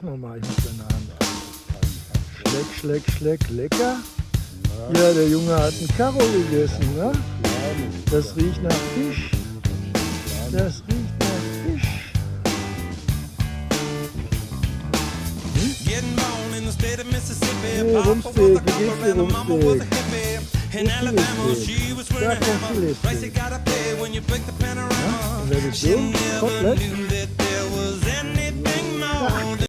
Nochmal, ich muss deine Hand an. Schleck, schleck, schleck, lecker. Ja, der Junge hat einen Karo gegessen, ne? Das riecht nach Fisch. Das riecht nach Fisch. Hey, Rumpsteak, wie geht's dir, Rumpsteak? Da kommt Filetsteak. Ja, und wer bist du? Kotelett?